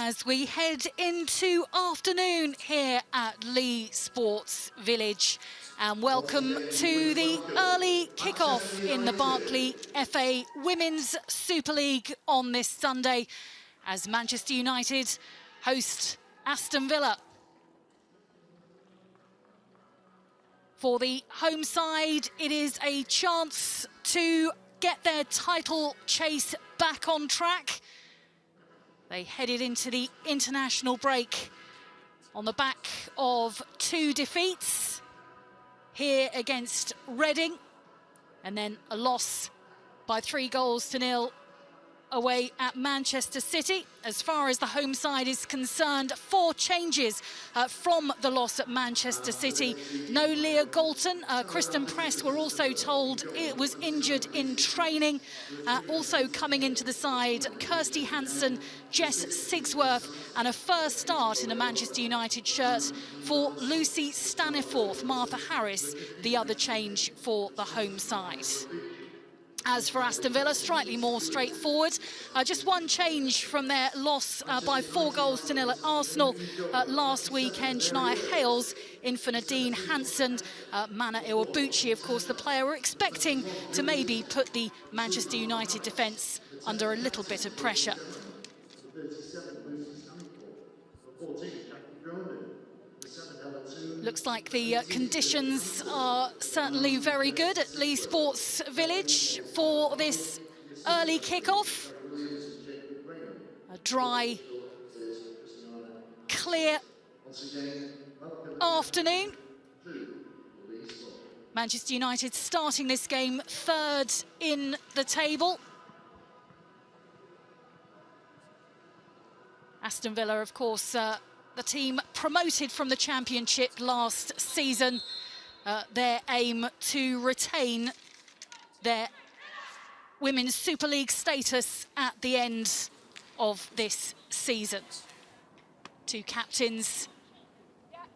as we head into afternoon here at Leigh Sports Village. And welcome to the early kickoff in the Barclays FA Women's Super League on this Sunday as Manchester United host Aston Villa. For the home side, it is a chance to get their title chase back on track. They headed into the international break on the back of 2 defeats here against Reading, and then a loss by 3-0 away at Manchester City. As far as the home side is concerned, 4 changes from the loss at Manchester City. No Leah Galton. Kristen Press, were also told it was injured in training. Also coming into the side, Kirsty Hansen, Jess Sigsworth, and a first start in a Manchester United shirt for Lucy Staniforth. Martha Harris, the other change for the home side. As for Aston Villa, slightly more straightforward. Just 1 change from their loss by 4-0 at Arsenal last weekend. Shania Hales in for Nadine Hansen. Mana Iwabuchi, of course, the player we're expecting to maybe put the Manchester United defence under a little bit of pressure. Looks like the conditions are certainly very good at Leigh Sports Village for this early kickoff. A dry, clear afternoon. Manchester United starting this game 3rd in the table. Aston Villa, of course, the team promoted from the Championship last season. Their aim to retain their Women's Super League status at the end of this season. 2 captains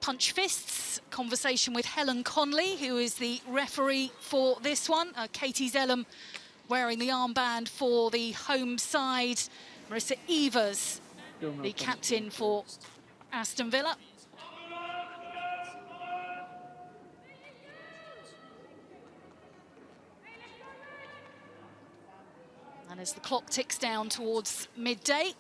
punch fists. Conversation with Helen Conley, who is the referee for this one. Katie Zellum wearing the armband for the home side. Marissa Evers, the captain for Aston Villa. And as the clock ticks down towards midday,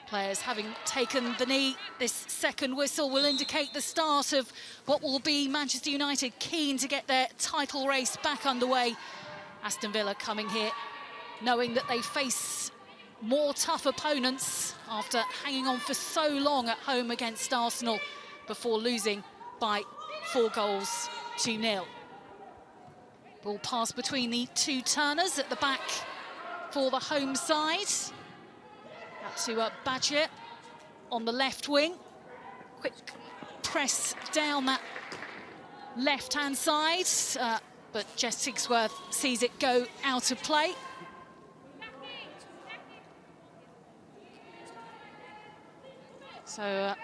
players having taken the knee, this second whistle will indicate the start of what will be Manchester United keen to get their title race back underway. Aston Villa coming here knowing that they face more tough opponents after hanging on for so long at home against Arsenal before losing by 4-0. Ball passed between the 2 Turners at the back for the home side. Out to Badger on the left wing. Quick press down that left-hand side, but Jess Sigsworth sees it go out of play. So,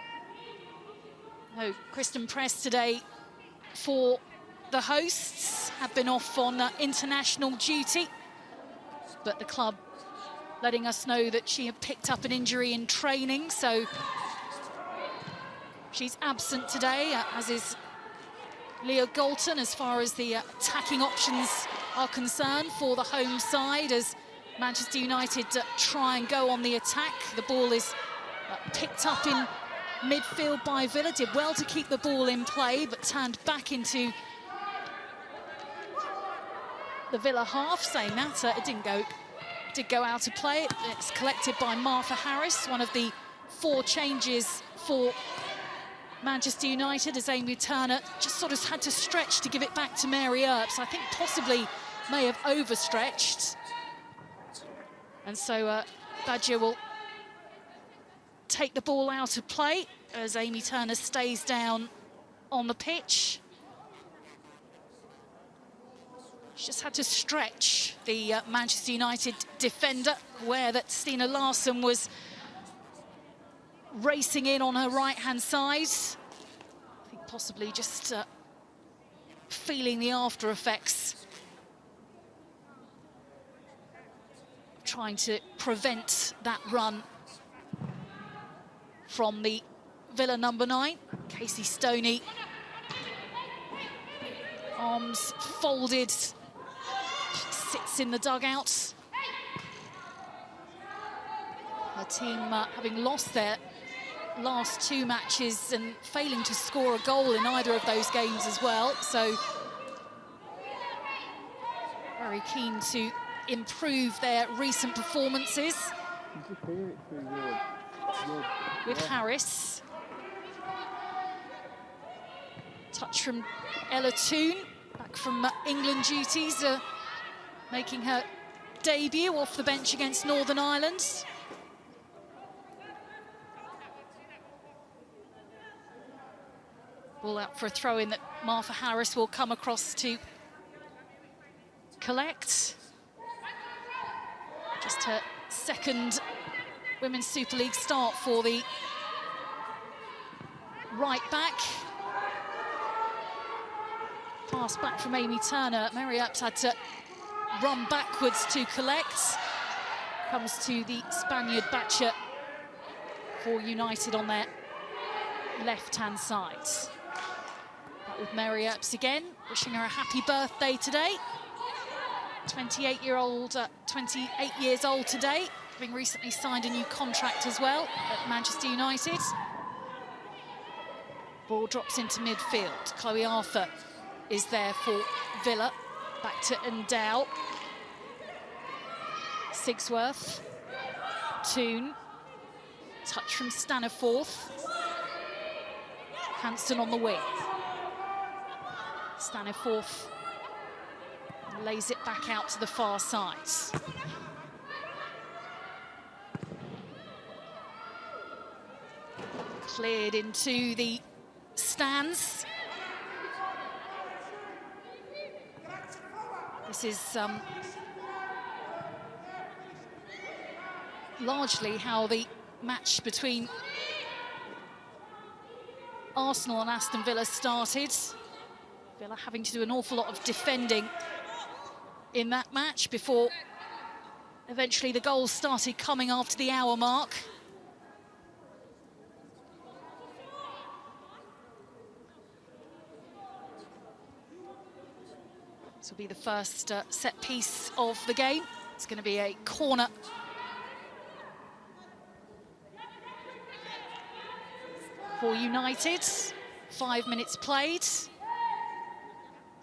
no Kristen Press today for the hosts. Have been off on international duty, but the club letting us know that she had picked up an injury in training, so she's absent today, as is Leah Galton, as far as the attacking options are concerned for the home side, as Manchester United try and go on the attack. The ball is picked up in midfield by Villa, did well to keep the ball in play, but turned back into the Villa half. Saying that, it did go out of play. It's collected by Martha Harris, one of the 4 changes for Manchester United, as Amy Turner just sort of had to stretch to give it back to Mary Earps. I think possibly may have overstretched. And so Badger will take the ball out of play as Amy Turner stays down on the pitch. She just had to stretch the Manchester United defender, aware that Stina Larsson was racing in on her right-hand side. I think possibly just feeling the after effects, trying to prevent that run from the Villa number 9, Casey Stoney. Arms folded, she sits in the dugout. Her team having lost their last 2 matches and failing to score a goal in either of those games as well, so very keen to improve their recent performances. With Harris. Touch from Ella Toone, back from England duties, making her debut off the bench against Northern Ireland. Ball out for a throw-in that Martha Harris will come across to collect. Just her second Women's Super League start for the right back. Pass back from Amy Turner. Mary Earps had to run backwards to collect. Comes to the Spaniard Batcher for United on their left-hand side. Back with Mary Earps again, wishing her a happy birthday today. 28 years old today, having recently signed a new contract as well at Manchester United. Ball drops into midfield. Chloe Arthur is there for Villa. Back to Endow. Sigsworth. Toone. Touch from Staniforth. Hanson on the wing. Staniforth lays it back out to the far side. Cleared into the stands. This is largely how the match between Arsenal and Aston Villa started. Villa having to do an awful lot of defending in that match before eventually the goals started coming after the hour mark. This will be the first set piece of the game. It's going to be a corner. For United, 5 minutes played.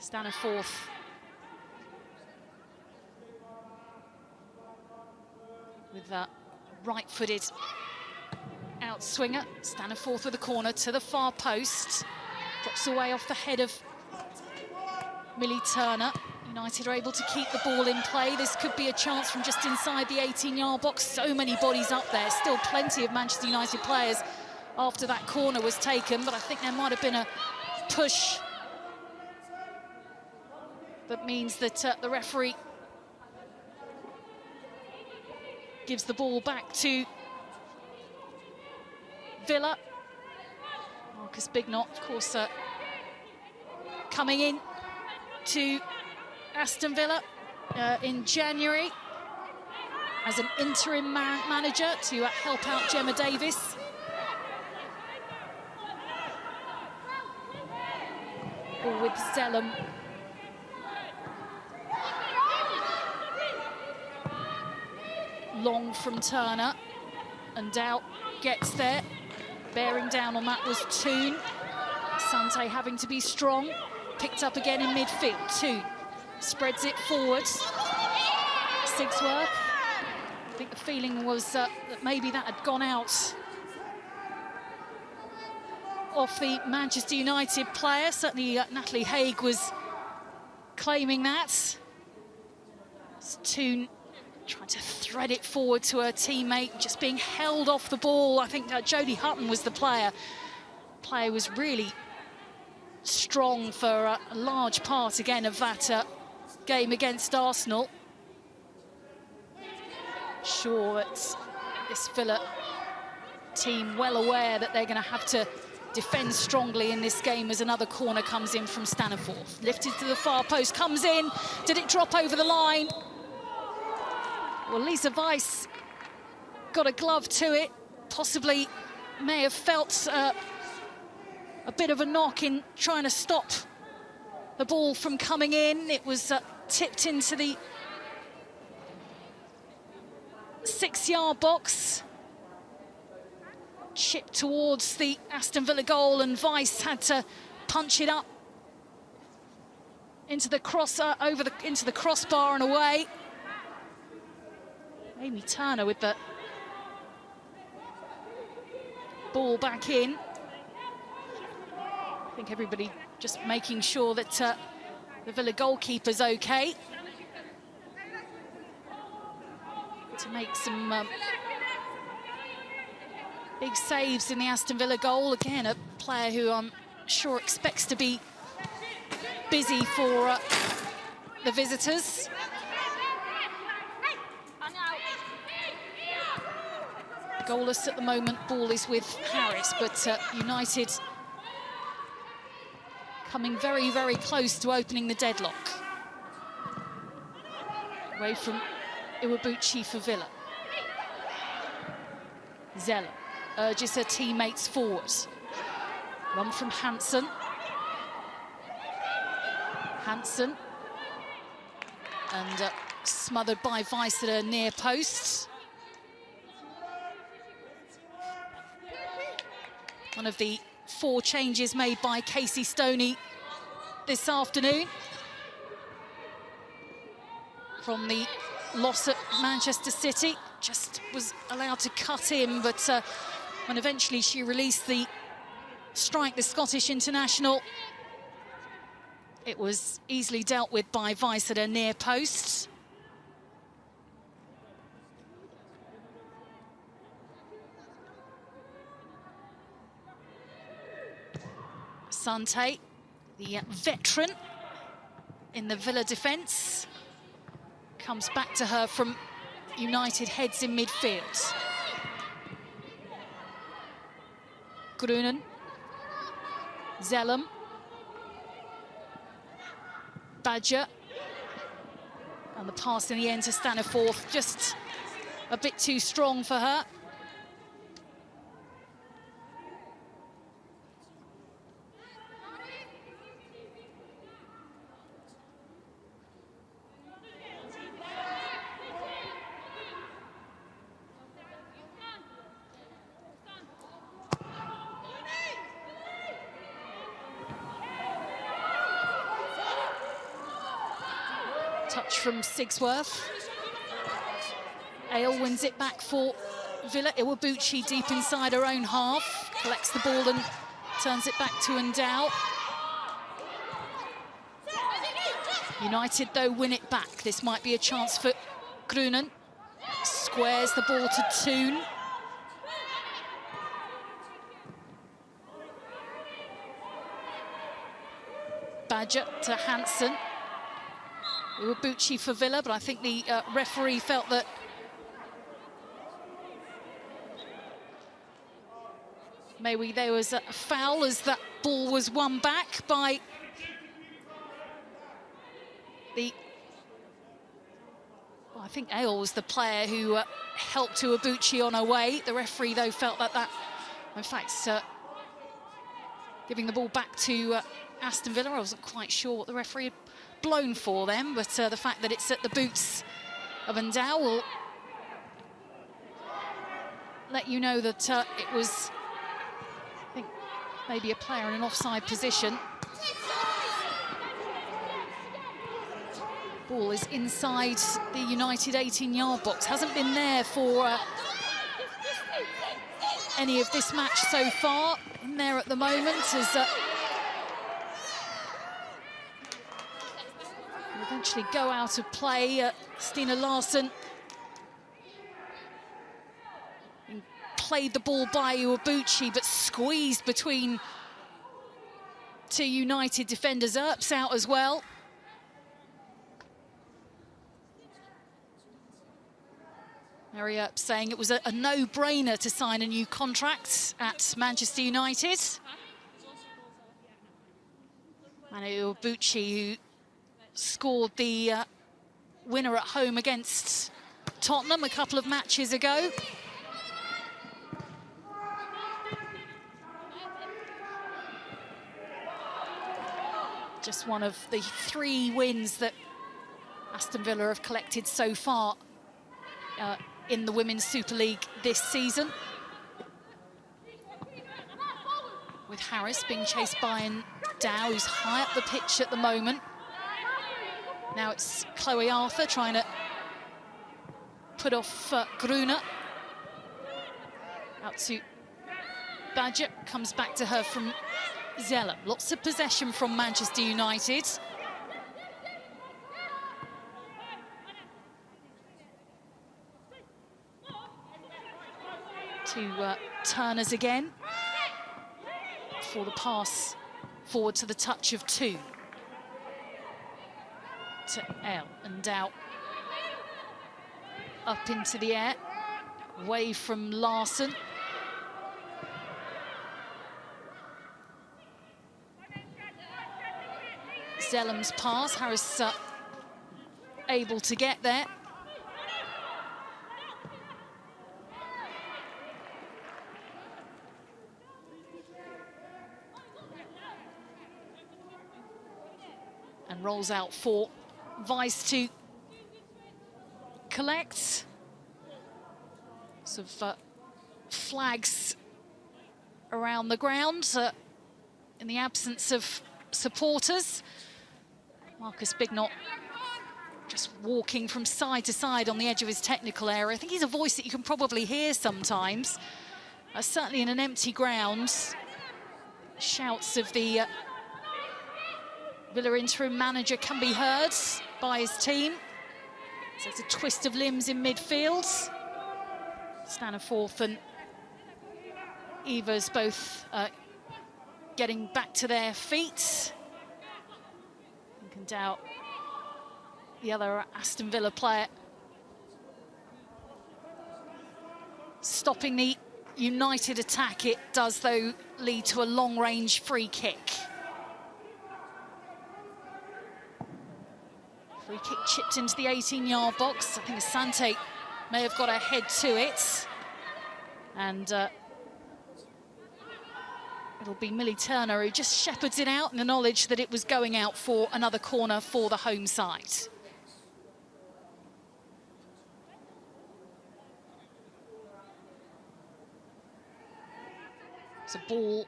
Staniforth with that right-footed outswinger. Staniforth with a corner to the far post. Drops away off the head of Millie Turner. United are able to keep the ball in play. This could be a chance from just inside the 18-yard box. So many bodies up there. Still plenty of Manchester United players after that corner was taken, but I think there might have been a push that means that the referee gives the ball back to Villa. Marcus Bignot, of course, coming in to Aston Villa in January as an interim manager to help out Gemma Davis. Ball with Zellum. Long from Turner, and Dow gets there. Bearing down on that was Toone. Sante having to be strong. Picked up again in midfield. Toone spreads it forward. Sigsworth. I think the feeling was that maybe that had gone out off the Manchester United player. Certainly Natalie Haig was claiming that. Toone trying to thread it forward to her teammate, just being held off the ball. I think Jodie Hutton was the player. Player was really strong for a large part, again, of that game against Arsenal. Sure that this Villa team well aware that they're going to have to defend strongly in this game as another corner comes in from Staniforth. Lifted to the far post, comes in. Did it drop over the line? Well, Lisa Weiss got a glove to it. Possibly may have felt a bit of a knock in trying to stop the ball from coming in. It was tipped into the 6-yard box. Chipped towards the Aston Villa goal, and Weiss had to punch it up into the into the crossbar and away. Amy Turner with the ball back in. I think everybody just making sure that the Villa goalkeeper's okay. To make some big saves in the Aston Villa goal. Again, a player who I'm sure expects to be busy for the visitors. Goalless at the moment, ball is with Harris, but United coming very, very close to opening the deadlock. Away from Iwabuchi for Villa. Zeller urges her teammates forward. Run from Hansen. Hansen. And smothered by Weiss at her near post. One of the 4 changes made by Casey Stoney this afternoon. From the loss at Manchester City, just was allowed to cut in, but when eventually she released the strike, the Scottish international, it was easily dealt with by Weiss at her near post. Sante, the veteran in the Villa defence, comes back to her from United heads in midfield. Grunen, Zellum, Badger, and the pass in the end to Staniforth, just a bit too strong for her. Touch from Sigsworth. Ale wins it back for Villa. Iwabuchi deep inside her own half. Collects the ball and turns it back to Endow. United, though, win it back. This might be a chance for Grunen. Squares the ball to Toon. Badger to Hansen. Iwabuchi for Villa, but I think the referee felt that maybe there was a foul as that ball was won back by the... Well, I think Ale was the player who helped Iwabuchi on her way. The referee, though, felt that in fact, giving the ball back to Aston Villa. I wasn't quite sure what the referee had blown for them, but the fact that it's at the boots of Endow will let you know that it was, I think, maybe a player in an offside position. Ball is inside the United 18-yard box. Hasn't been there for any of this match so far. In there at the moment as eventually go out of play. Stina Larsson played the ball by Iwabuchi, but squeezed between 2 United defenders. Earps out as well. Mary Earp saying it was a no-brainer to sign a new contract at Manchester United. Manu Iwabuchi, who scored the winner at home against Tottenham a couple of matches ago. Just one of the 3 wins that Aston Villa have collected so far in the Women's Super League this season. With Harris being chased by Dow, who's high up the pitch at the moment. Now it's Chloe Arthur trying to put off Gruner. Out to Badger, comes back to her from Zeller. Lots of possession from Manchester United. To Turners again. For the pass forward to the touch of 2. To L and Dow. Up into the air. Away from Larson. Zellam's pass, Harris able to get there. And rolls out for Weiss to collect. Sort of flags around the ground in the absence of supporters. Marcus Bignot just walking from side to side on the edge of his technical area. I think he's a voice that you can probably hear sometimes. Certainly in an empty ground. Shouts of the Villa interim manager can be heard by his team. So it's a twist of limbs in midfield. Staniforth and Evers both getting back to their feet. You can doubt the other Aston Villa player stopping the United attack. It does, though, lead to a long-range free kick. Free kick chipped into the 18-yard box. I think Asante may have got a head to it. And it'll be Millie Turner who just shepherds it out in the knowledge that it was going out for another corner for the home side. It's a ball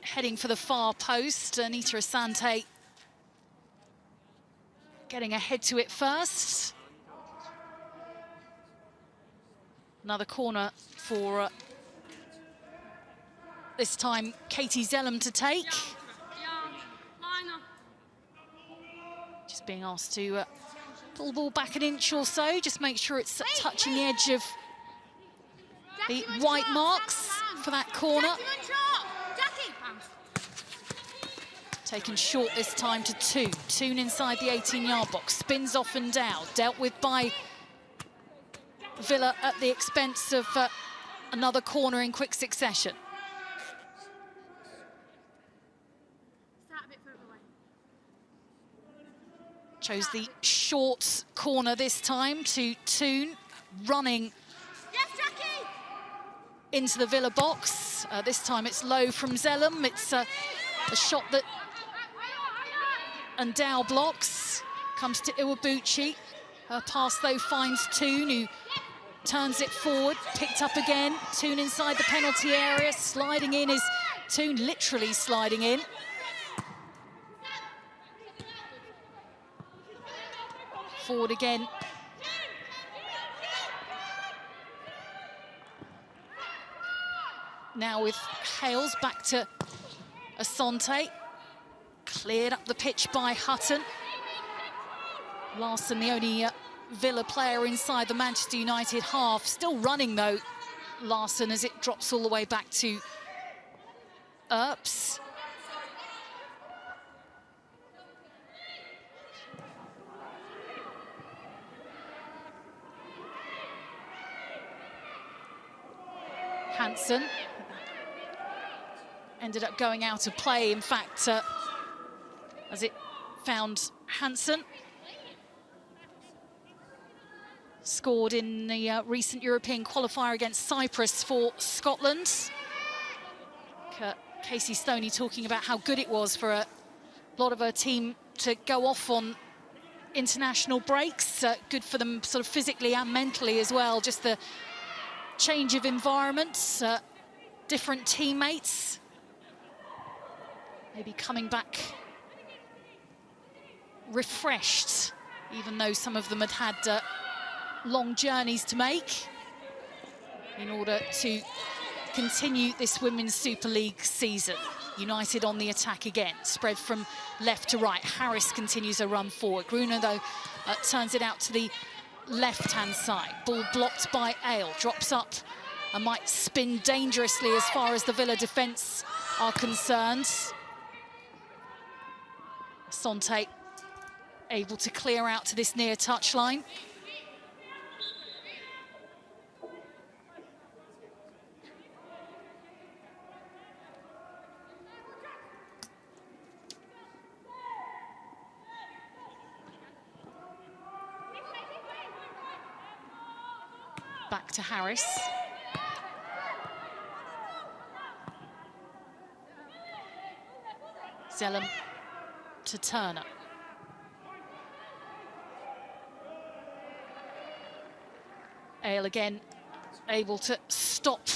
heading for the far post. Anita Asante getting a head to it first. Another corner for this time Katie Zellam to take. Just being asked to pull the ball back an inch or so, just make sure it's touching the edge of the white marks for that corner. Taken short this time to Toon. Toon inside the 18-yard box, spins off and down, dealt with by Villa at the expense of another corner in quick succession. Chose the short corner this time to Toon, running into the Villa box. This time it's low from Zellam. It's a shot that Dow blocks, comes to Iwabuchi. Her pass, though, finds Toon, who turns it forward, picked up again. Toon inside the penalty area, sliding in is Toon, literally sliding in. Forward again. Now with Hales, back to Asante. Cleared up the pitch by Hutton. Larson, the only Villa player inside the Manchester United half. Still running, though, Larson, as it drops all the way back to Earps. Hansen ended up going out of play, in fact, as it found Hansen. Scored in the recent European qualifier against Cyprus for Scotland. Casey Stoney talking about how good it was for a lot of her team to go off on international breaks. Good for them sort of physically and mentally as well. Just the change of environments, different teammates. Maybe coming back refreshed, even though some of them had had long journeys to make in order to continue this Women's Super League season. United on the attack again, spread from left to right. Harris continues a run forward. Gruner, though, turns it out to the left-hand side. Ball blocked by Ale, drops up and might spin dangerously as far as the Villa defence are concerned. Sante able to clear out to this near touchline. Back to Harris. Zellum to Turner. Ale again able to stop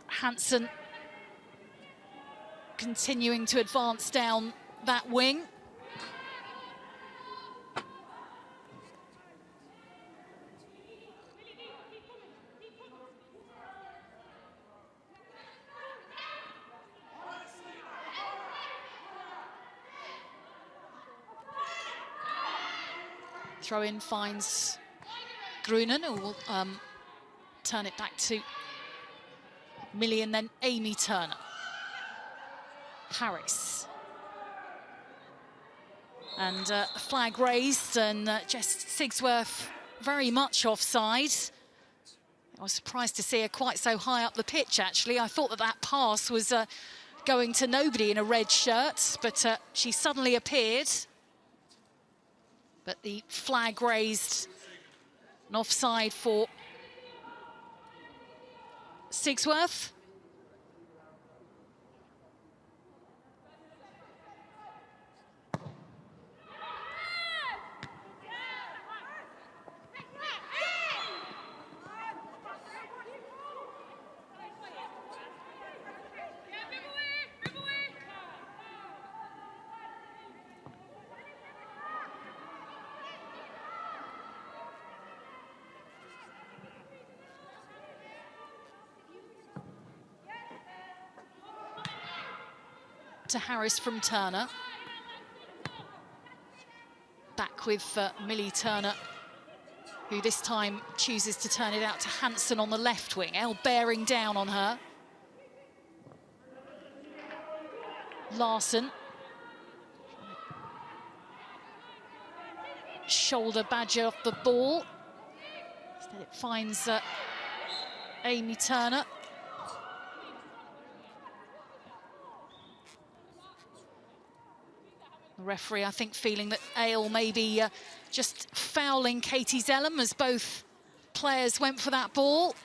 Hansen, continuing to advance down that wing. Throw-in finds Grunen, who will turn it back to Millie and then Amy Turner. Harris. And a flag raised, and Jess Sigsworth very much offside. I was surprised to see her quite so high up the pitch, actually. I thought that that pass was going to nobody in a red shirt, but she suddenly appeared. But the flag raised, an offside for Sigsworth. To Harris from Turner. Back with Millie Turner, who this time chooses to turn it out to Hansen on the left wing. Elle bearing down on her. Larson. Shoulder badger off the ball. Instead it finds Amy Turner. The referee, I think, feeling that Ale may be just fouling Katie Zellum as both players went for that ball.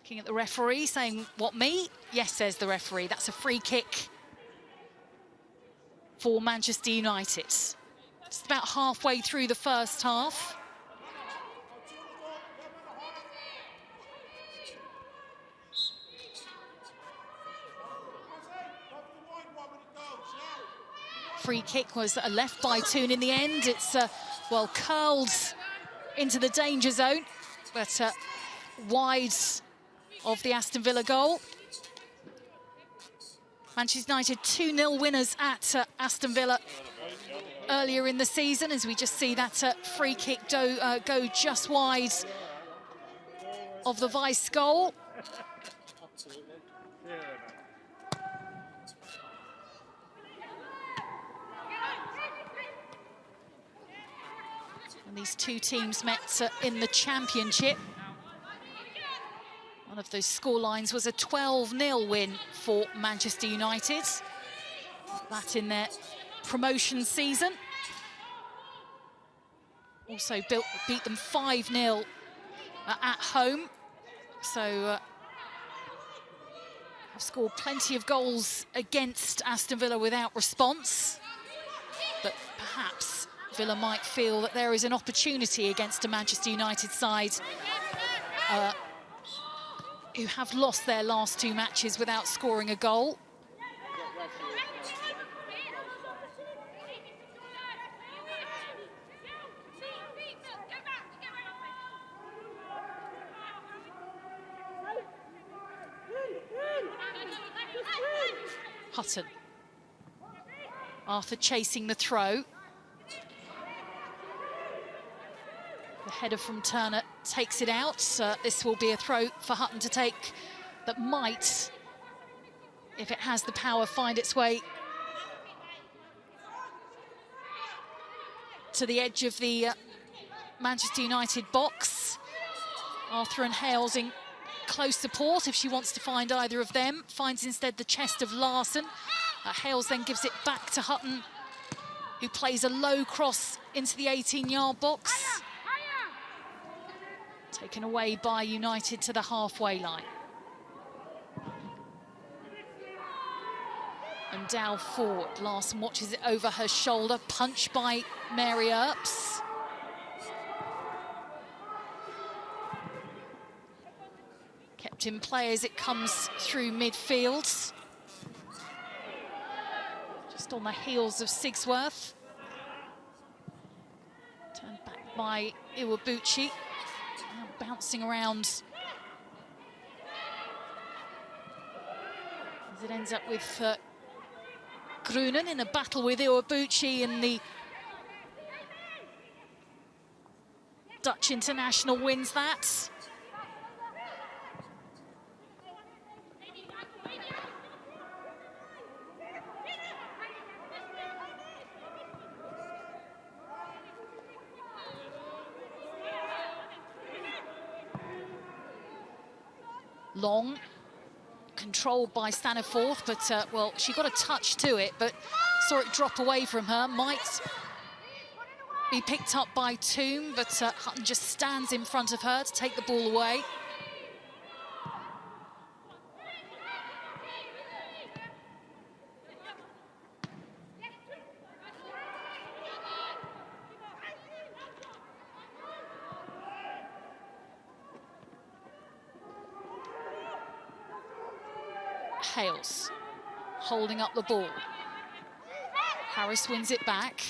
Looking at the referee, saying, "What, me?" "Yes," says the referee. That's a free kick for Manchester United. Just about halfway through the first half. Free kick was left by Toon in the end. It's, well, curled into the danger zone, but wide of the Aston Villa goal. Manchester United 2-0 winners at Aston Villa earlier in the season, as we just see that free kick go just wide of the Vice goal. And these two teams met in the Championship. One of those scorelines was a 12-0 win for Manchester United. That in their promotion season. Also beat them 5-0 at home. So have scored plenty of goals against Aston Villa without response. But perhaps Villa might feel that there is an opportunity against a Manchester United side who have lost their last 2 matches without scoring a goal. Hutton. Arthur chasing the throw. The header from Turner takes it out. This will be a throw for Hutton to take that might, if it has the power, find its way to the edge of the Manchester United box. Arthur and Hales in close support if she wants to find either of them. Finds instead the chest of Larson. Hales then gives it back to Hutton, who plays a low cross into the 18-yard box. Taken away by United to the halfway line. And Dow forward. Larson watches it over her shoulder. Punch by Mary Earps. Kept in play as it comes through midfield. Just on the heels of Sigsworth. Turned back by Iwabuchi. Bouncing around as it ends up with Grunen in a battle with Iwabuchi, and the Dutch international wins that. Long, controlled by Staniforth, but, well, she got a touch to it, but saw it drop away from her. Might be picked up by Toome, but Hutton just stands in front of her to take the ball away. Hales holding up the ball. Harris wins it back.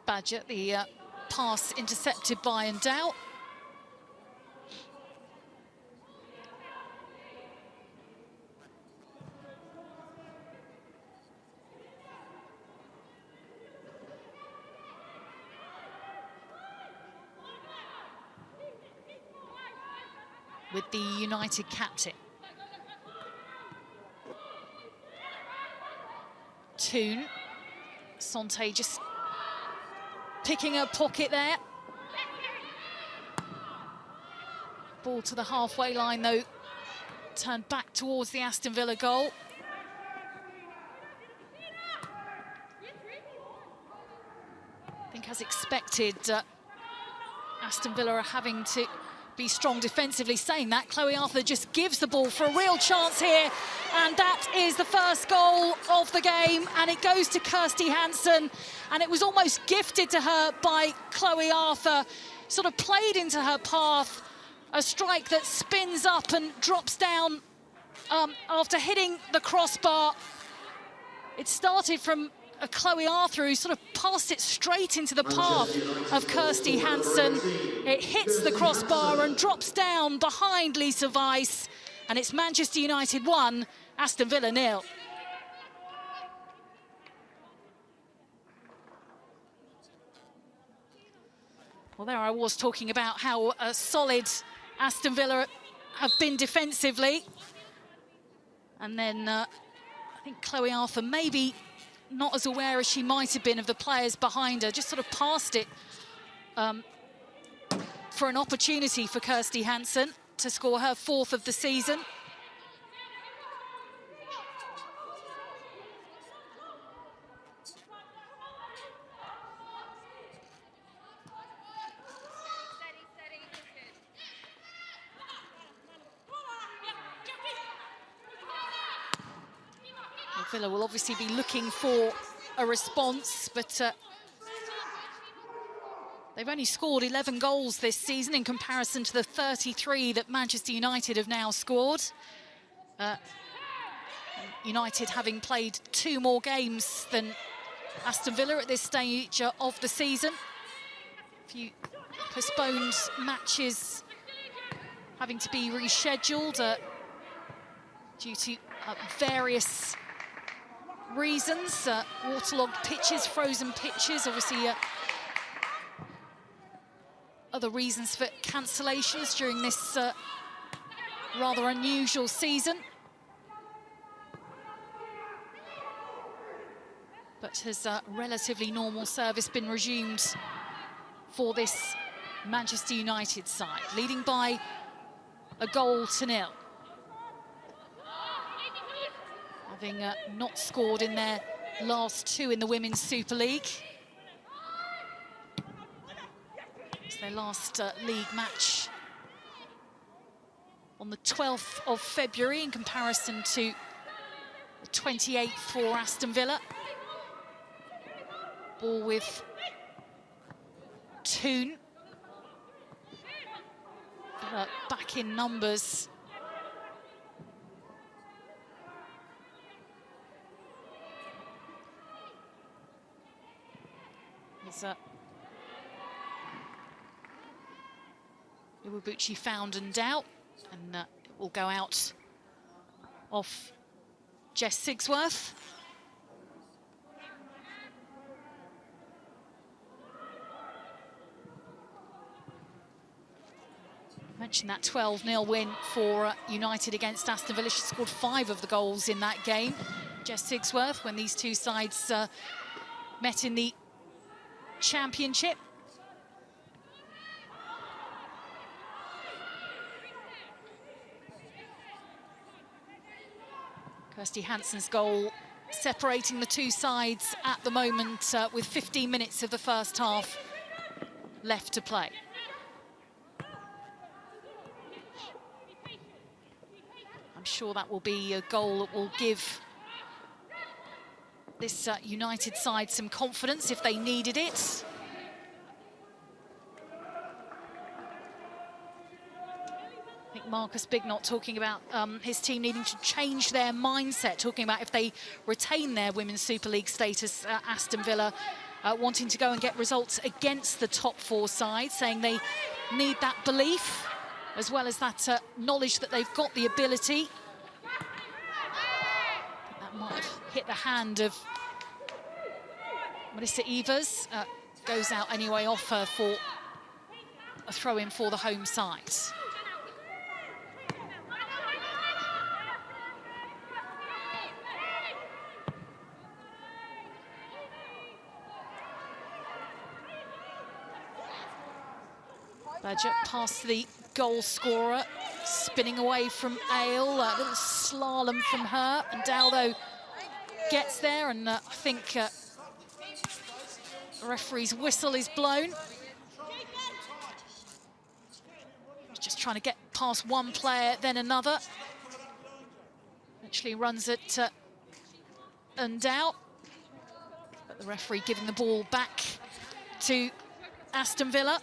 Badger, the pass intercepted by Ndow. With the United captain. Toone. Sante just picking her pocket there. Ball to the halfway line, though. Turned back towards the Aston Villa goal. I think, as expected, Aston Villa are having to be strong defensively. Saying that, Chloe Arthur just gives the ball for a real chance here, and that is the first goal of the game, and it goes to Kirsty Hansen, and it was almost gifted to her by Chloe Arthur. Sort of played into her path, a strike that spins up and drops down after hitting the crossbar. It started from Chloe Arthur, who sort of passed it straight into the path of Kirsty Hansen. It hits the crossbar and drops down behind Lisa Weiss, and it's Manchester United 1, Aston Villa 0. Well, there I was talking about how solid Aston Villa have been defensively. And then I think Chloe Arthur maybe not as aware as she might have been of the players behind her, just sort of passed it for an opportunity for Kirsty Hansen to score her 4th of the season. Villa will obviously be looking for a response, but they've only scored 11 goals this season in comparison to the 33 that Manchester United have now scored. United having played 2 more games than Aston Villa at this stage of the season. A few postponed matches having to be rescheduled due to various reasons, waterlogged pitches, frozen pitches, obviously other reasons for cancellations during this rather unusual season. But has relatively normal service been resumed for this Manchester United side, leading by a 1-0. Having not scored in their last 2 in the Women's Super League. It's their last league match on the 12th of February in comparison to the 28th for Aston Villa. Ball with Toon. Back in numbers. Iwabuchi found and out, and it will go out off Jess Sigsworth. I mentioned that 12-0 win for United against Aston Villa. She scored 5 of the goals in that game, Jess Sigsworth, when these two sides met in the Championship. Kirsty Hansen's goal separating the two sides at the moment with 15 minutes of the first half left to play. I'm sure that will be a goal that will give this United side some confidence if they needed it. I think Marcus Bignot talking about his team needing to change their mindset, talking about if they retain their Women's Super League status, Aston Villa wanting to go and get results against the top 4 sides, saying they need that belief as well as that knowledge that they've got the ability. That might have hit the hand of Melissa Evers. Goes out anyway off her for a throw-in for the home side. Badger past the goal scorer, spinning away from Ale, a little slalom from her, and Daldo gets there, and I think the referee's whistle is blown. Just trying to get past one player, then another. Eventually runs it and out, but the referee giving the ball back to Aston Villa.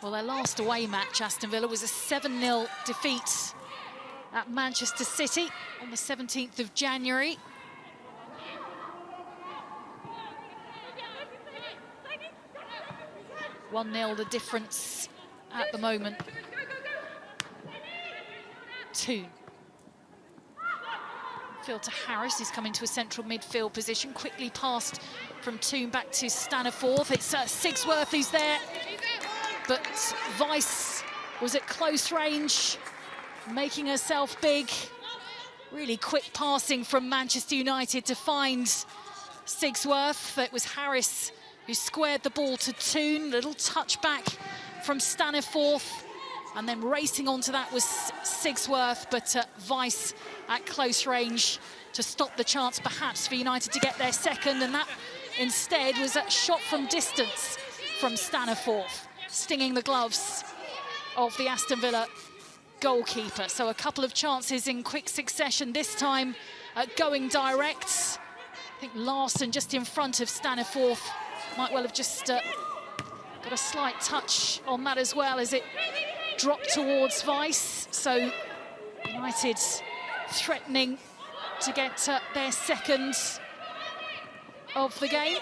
Well, their last away match, Aston Villa, was a 7-0 defeat at Manchester City on the 17th of January. (1-0) the difference at the moment. 2. Field to Harris, who's come into a central midfield position. Quickly passed from Toon back to Staniforth. It's Sigsworth who's there, but Weiss was at close range, making herself big. Really quick passing from Manchester United to find Sigsworth. It was Harris who squared the ball to Toon. Little touchback from Staniforth, and then racing onto that was Sigsworth, but Weiss at close range to stop the chance perhaps for United to get their second, and that instead was a shot from distance from Staniforth, stinging the gloves of the Aston Villa goalkeeper. So a couple of chances in quick succession, this time going direct. I think Larson just in front of Staniforth might well have just got a slight touch on that as well as it dropped towards Weiss. So United threatening to get their second of the game.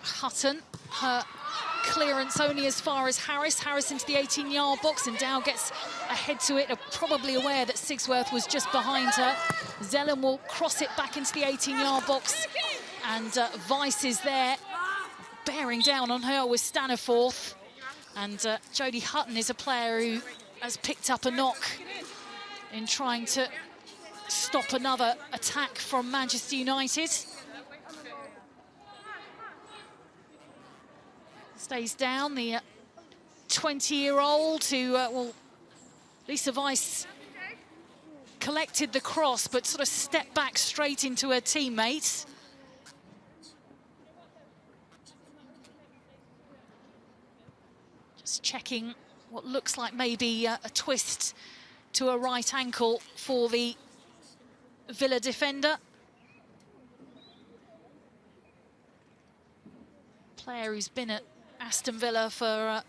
Hutton, her clearance only as far as Harris. Harris into the 18-yard box, and Dow gets ahead to it, probably aware that Sigsworth was just behind her. Zelen will cross it back into the 18-yard box, and Weiss is there, bearing down on her with Staniforth. And Jodie Hutton is a player who has picked up a knock in trying to stop another attack from Manchester United. Stays down, the 20-year-old who, well, Lisa Weiss collected the cross, but sort of stepped back straight into her teammate. Just checking what looks like maybe a twist to a right ankle for the Villa defender. Player who's been at Aston Villa for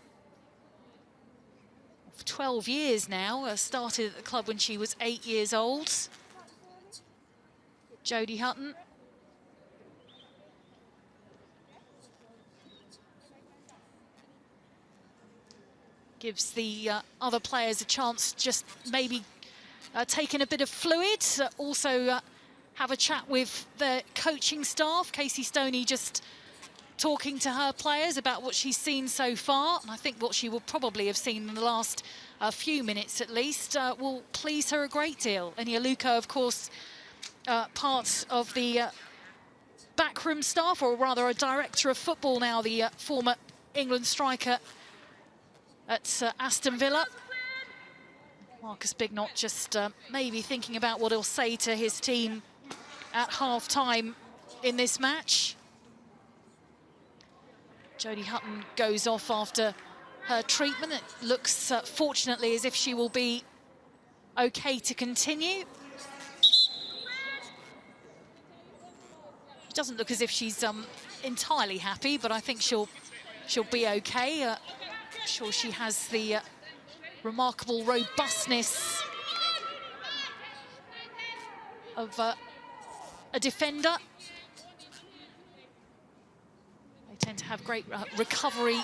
12 years now. Started at the club when she was 8 years old. Jodie Hutton. Gives the other players a chance, just maybe taking a bit of fluid. Also have a chat with the coaching staff. Casey Stoney just talking to her players about what she's seen so far, and I think what she will probably have seen in the last few minutes at least will please her a great deal. And Yaluko, of course, part of the backroom staff, or rather a director of football now, the former England striker at Aston Villa. Marcus Bignot just maybe thinking about what he'll say to his team at half-time in this match. Jodie Hutton goes off after her treatment. It looks, fortunately, as if she will be okay to continue. It doesn't look as if she's entirely happy, but I think she'll be okay. I'm sure she has the remarkable robustness of a defender. They tend to have great recovery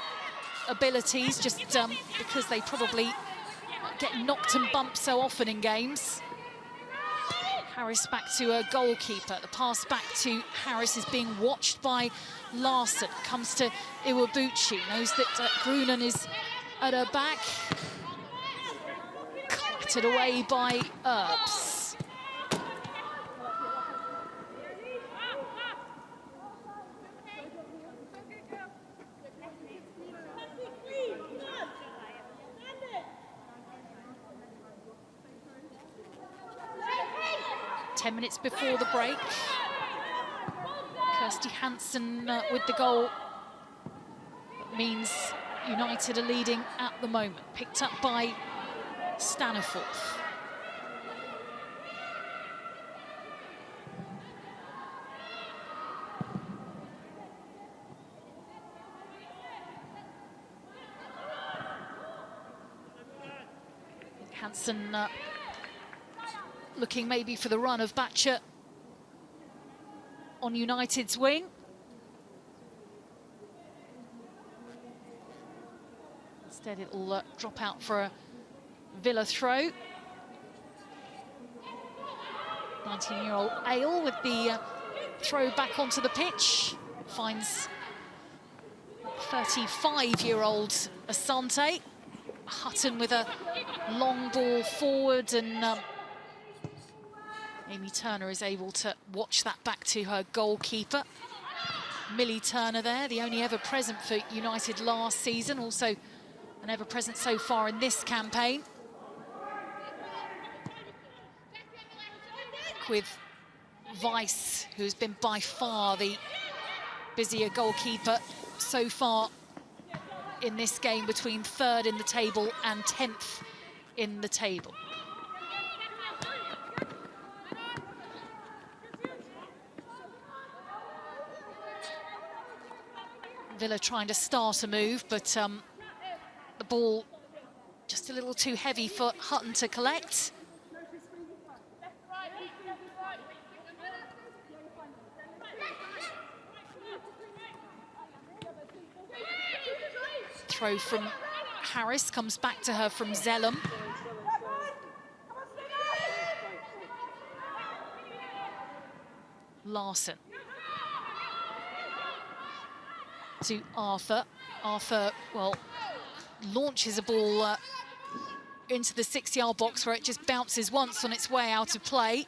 abilities, just because they probably get knocked and bumped so often in games. Harris back to a goalkeeper. The pass back to Harris is being watched by Larson. Comes to Iwabuchi. Knows that Grunen is at her back. Clattered away by Earps. Ten minutes before the break. Kirsty Hansen with the goal. That means United are leading at the moment. Picked up by Staniforth. Hansen looking maybe for the run of Batcher on United's wing. Instead it'll drop out for a Villa throw. 19-year-old Ale with the throw back onto the pitch. Finds 35-year-old Asante. Hutton with a long ball forward, and Amy Turner is able to watch that back to her goalkeeper. Millie Turner there, the only ever present for United last season, also an ever present so far in this campaign. With Weiss, who's been by far the busier goalkeeper so far in this game, between 3rd in the table and 10th in the table. Villa trying to start a move, but the ball just a little too heavy for Hutton to collect. Throw from Harris, comes back to her from Zellum. Larson. To Arthur. Arthur, well, launches a ball into the 6-yard box, where it just bounces once on its way out of play.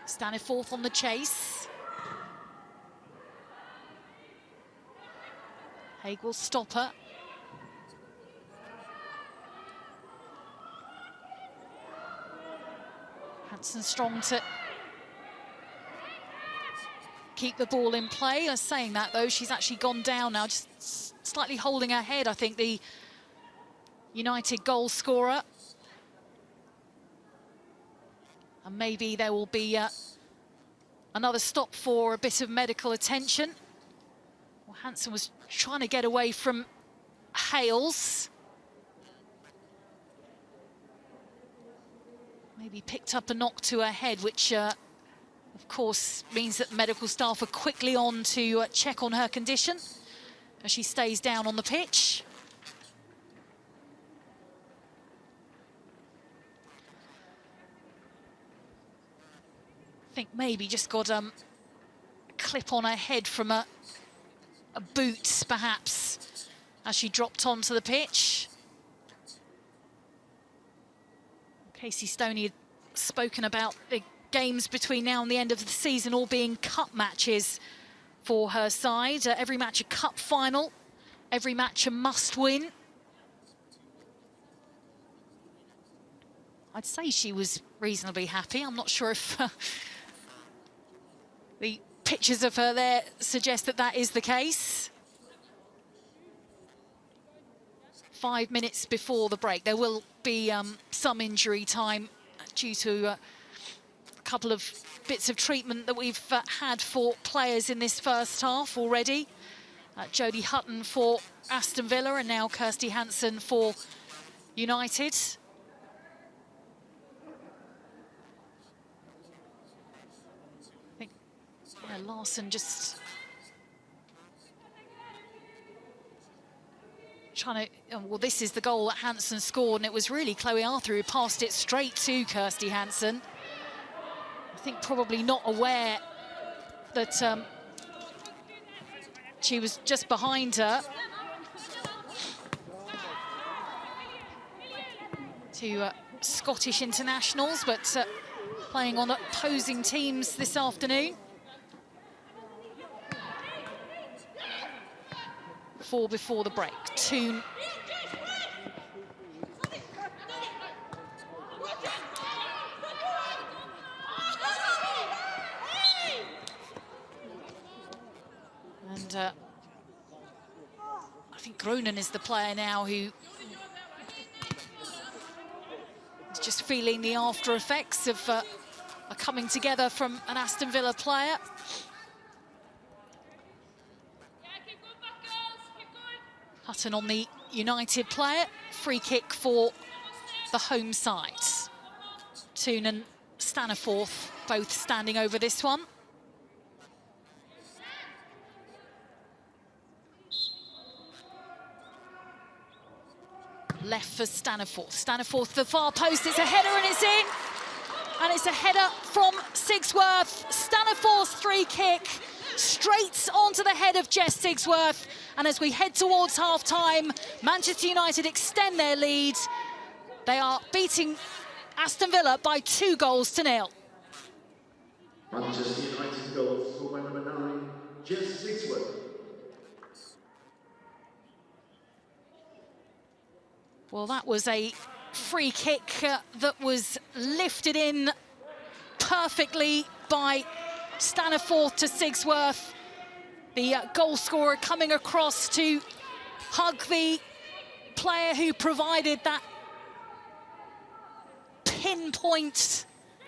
Staniforth on the chase. Haig will stop her. Hanson strong to keep the ball in play. Saying that, though, she's actually gone down now, just slightly holding her head, I think, the United goal scorer. And maybe there will be another stop for a bit of medical attention. Well, Hanson was trying to get away from Hales. Maybe picked up a knock to her head, which, of course, means that medical staff are quickly on to check on her condition as she stays down on the pitch. I think maybe just got a clip on her head from a boot, perhaps, as she dropped onto the pitch. Casey Stoney had spoken about the games between now and the end of the season all being cup matches for her side. Every match a cup final, every match a must-win. I'd say she was reasonably happy. I'm not sure if the pictures of her there suggest that that is the case. 5 minutes before the break. There will be some injury time due to a couple of bits of treatment that we've had for players in this first half already. Jodie Hutton for Aston Villa, and now Kirsty Hanson for United. I think Larson just trying to, well, this is the goal that Hanson scored, and it was really Chloe Arthur who passed it straight to Kirsty Hanson. I think probably not aware that she was just behind her. Two Scottish internationals, but playing on opposing teams this afternoon. 4 before the break. 2. And I think Groenen is the player now who is just feeling the after effects of a coming together from an Aston Villa player. Hutton on the United player. Free kick for the home side. Toon and Staniforth both standing over this one. Left for Staniforth. Staniforth, the far post, it's a header and it's in. And it's a header from Sigsworth. Staniforth's free kick straight onto the head of Jess Sigsworth. And as we head towards half-time, Manchester United extend their lead. They are beating Aston Villa by 2-0. Manchester United goal scored by number 9, Jess Sigsworth. Well, that was a free kick that was lifted in perfectly by Staniforth to Sigsworth. The goal scorer coming across to hug the player who provided that pinpoint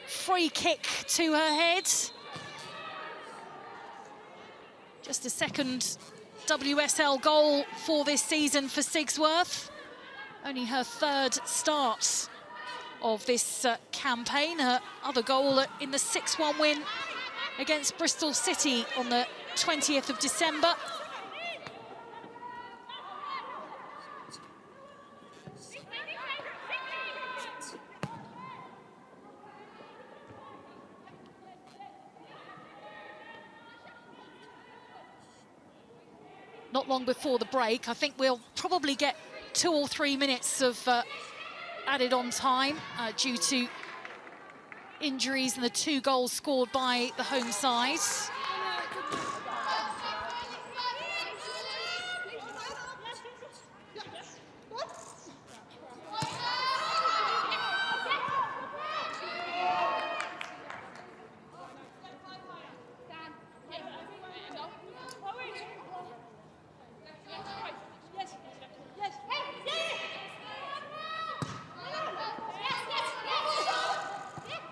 free kick to her head. Just a second WSL goal for this season for Sigsworth. Only her third start of this campaign. Her other goal in the 6-1 win against Bristol City on the 20th of December. Not long before the break, I think we'll probably get 2 or 3 minutes of added on time due to injuries and the 2 goals scored by the home side.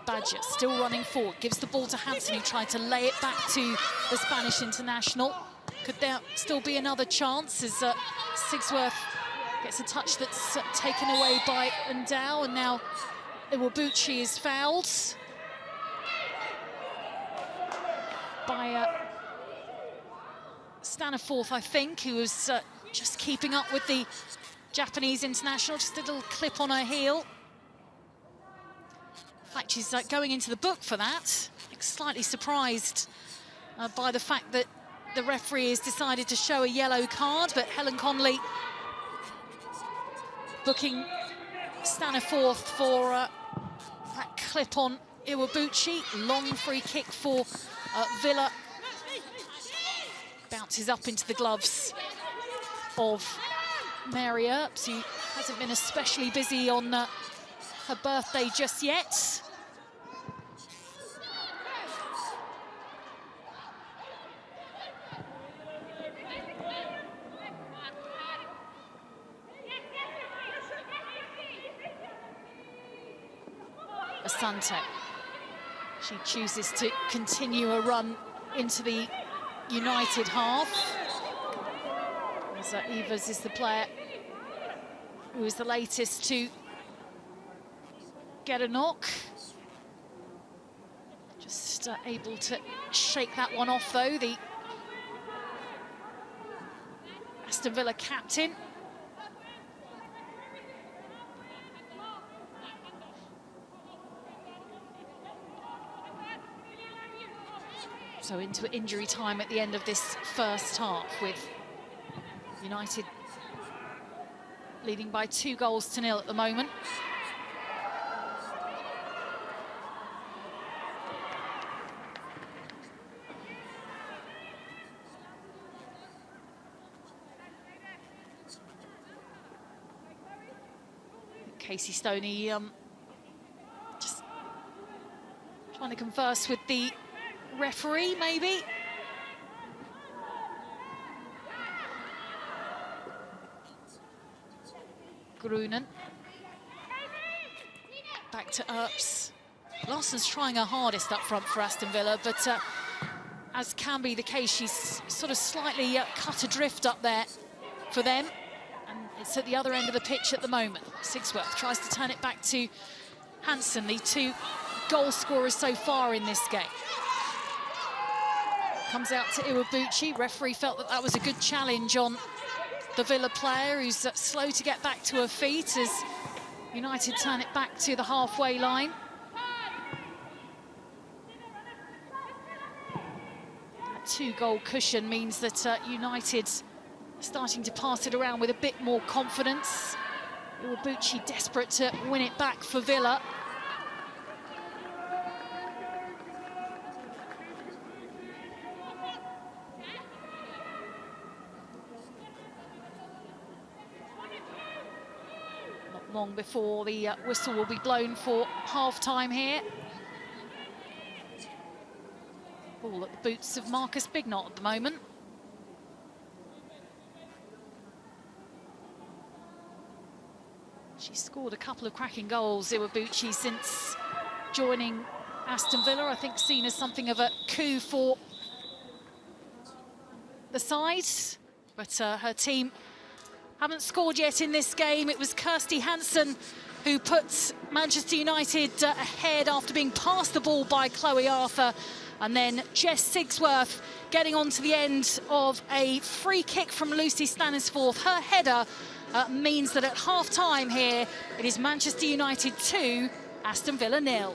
Badger still running forward, gives the ball to Hansen, who tried to lay it back to the Spanish international. Could there still be another chance as Sigsworth gets a touch that's taken away by Ndao, and now Iwabuchi is fouled by Staniforth, I think, who was just keeping up with the Japanese international. Just a little clip on her heel. In fact, she's going into the book for that. Slightly surprised by the fact that the referee has decided to show a yellow card, but Helen Conley booking Staniforth for that clip on Iwabuchi. Long free kick for Villa. Bounces up into the gloves of Mary Earps, who hasn't been especially busy on her birthday just yet. Asante, she chooses to continue a run into the United half. As Evers is the player who is the latest to get a knock. Just able to shake that one off, though, the Aston Villa captain. So into injury time at the end of this first half, with United leading by 2-0 at the moment. Casey Stoney just trying to converse with the referee, maybe. Grunen. Back to Earps. Larson's trying her hardest up front for Aston Villa, but as can be the case, she's sort of slightly cut adrift up there for them. It's at the other end of the pitch at the moment. Sigsworth tries to turn it back to Hansen, the 2 goal scorers so far in this game. Comes out to Iwabuchi. Referee felt that that was a good challenge on the Villa player, who's slow to get back to her feet as United turn it back to the halfway line. That 2-goal cushion means that United starting to pass it around with a bit more confidence. Iwabuchi desperate to win it back for Villa. Not long before the whistle will be blown for half-time here. Ball at the boots of Marcus Bignot at the moment. She's scored a couple of cracking goals, Iwabuchi, since joining Aston Villa. I think seen as something of a coup for the side. But her team haven't scored yet in this game. It was Kirsty Hansen who put Manchester United ahead after being passed the ball by Chloe Arthur. And then Jess Sigsworth getting on to the end of a free kick from Lucy Stanisforth. Her header means that at half-time here, it is Manchester United 2, Aston Villa 0.